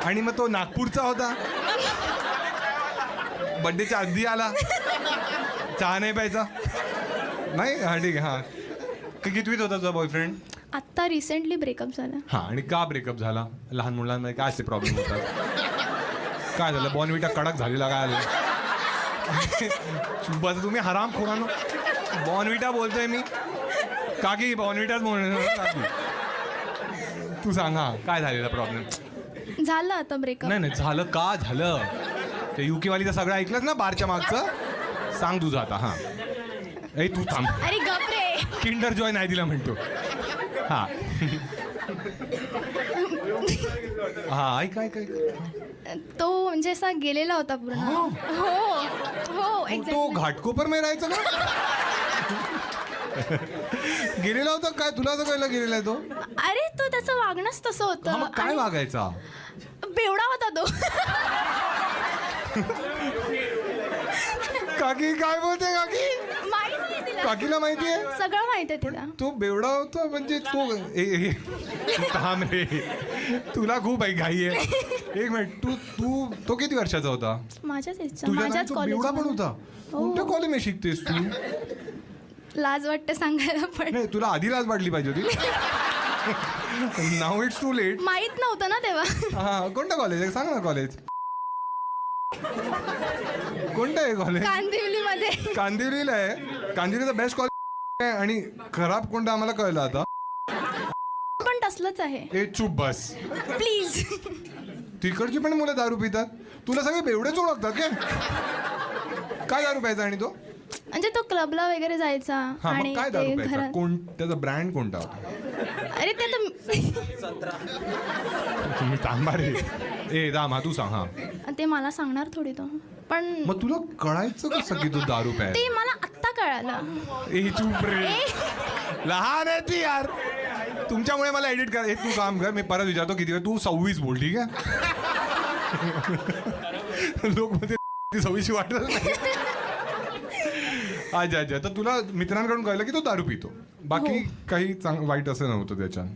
आणि मग तो नागपूरचा होता, बड्डेच्या अगदी आला, चहा नाही प्यायचा नाही. हा ठीक आहे. हा कितवीत होता तुझा बॉयफ्रेंड? आत्ता रिसेंटली ब्रेकअप झाला. हा, आणि का ब्रेकअप झाला? लहान मुलांमध्ये काय असे प्रॉब्लेम होतात? काय झालं? बॉर्नव्हिटा कडक झालेला काय आलं? बस तुम्ही हराम खोरानो, बॉर्नव्हिटा बोलतोय मी काकी, बॉर्नव्हिटाच बोलणार. तू सांग, हा काय झालेला प्रॉब्लेम? झालं आता ब्रेकअप. नाही झालं का झालं? ते युके वालीचं सगळं ऐकलंस ना बारच्या मागचं? सांग तुझं आता. हा ए तू थांब, अरे गप रे. किंडर जॉय नाही दिला म्हणतो. हा हा ऐक ऐक ऐक. तो म्हणजे असा गेलेला होता पूर्ण. हो हो तो एक्झॅक्टली. घाटकोपर मध्ये राहायचा का? गेलेला होता काय? तुला असं कळलं गेलेला आहे तो? अरे तो त्याचं वागणंच तसं हा, होतं. मग काय आणि वागायचा? बेवडा होता तो. काकी काय बोलते काकी? माहित नाही तिला. काकीला माहिती आहे? सगळं माहित आहे तिला. तो बेवडा होता म्हणजे तो थांब रे, तुला खूप घाई आहे. एक मिनिट, तू तो किती वर्षाचा होता? माझ्याच ह्याचा, तुझ्या माझ्याच बेवडा पण होता? कोणत्या कॉलेजमध्ये शिकतेस तू? लाज वाटतं सांगायला पण. नाही, तुला आधी लाज वाटली पाहिजे होती. नाव इट्स टू लेट. माहित नव्हतं ना तेव्हा. हा, कोणतं कॉलेज आहे? सांग ना कॉलेज कोणतं आहे कॉलेज? कांदिवलीमध्ये. कांदिवलीला आहे. कांदिवलीचं बेस्ट कॉलेज आहे. आणि खराब कोणतं आम्हाला कळलं आता. पण तसलंच आहे. ए चुप बस. प्लीज. तिकडची पण मुलं दारू पितात? तुला सगळे बेवडेच ओळखतात काय? काय दारू प्यायचा? आणि तो म्हणजे तो क्लबला वगैरे जायचा. हा, आणि मग काय ते दारू प्यायचा? घरात. कोण त्याचा ब्रँड कोणता होता? अरे ते तर तुम्ही थांबा रे. ए राम, हा तू सांग. हा ते मला सांगणार थोडी तो. पण मग तुला कळायचं कसं की तू दारू प्याय? ते मला आत्ता कळालं. ए चुप रे, लहान आहे ती यार. तुमच्यामुळे मला एडिट कर. तू काम कर, मी परत विचारतो किती वेळ. तू 26 बोल, ठीक आहे? लोक मध्ये 26 वाटत नाही. अच्छा अच्छा. तर तुला मित्रांकडून कळलं की तो दारू पितो, बाकी काही वाईट असं नव्हतं त्याच्यात?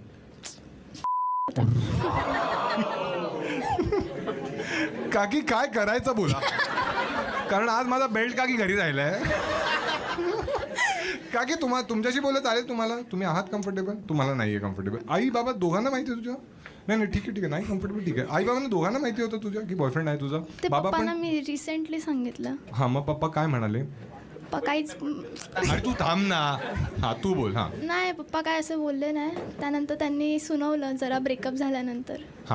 काकी काय करायचं बोला, कारण आज माझा बेल्ट काकी घरी राहिलाय. काकी तुमच्याशी बोलत चालेल तुम्हाला? तुम्ही आहात कम्फर्टेबल? तुम्हाला नाही आहे कम्फर्टेबल? आई बाबा दोघांना माहिती आहे तुझ्या? नाही ठीक आहे नाही कम्फर्टेबल, ठीक आहे. आई बाबांना दोघांना माहिती होतं तुझ्या की बॉयफ्रेंड आहे तुझा? ते बाबा पप्पांना पण? मी रिसेंटली सांगितलं. हा, मग पप्पा काय म्हणाले? पप्पा काहीच अरे तू थांब ना. हा तू बोल. हा नाही, पप्पा काय असं बोलले नाही. त्यानंतर त्यांनी सुनावलं जरा ब्रेकअप झाल्यानंतर. हा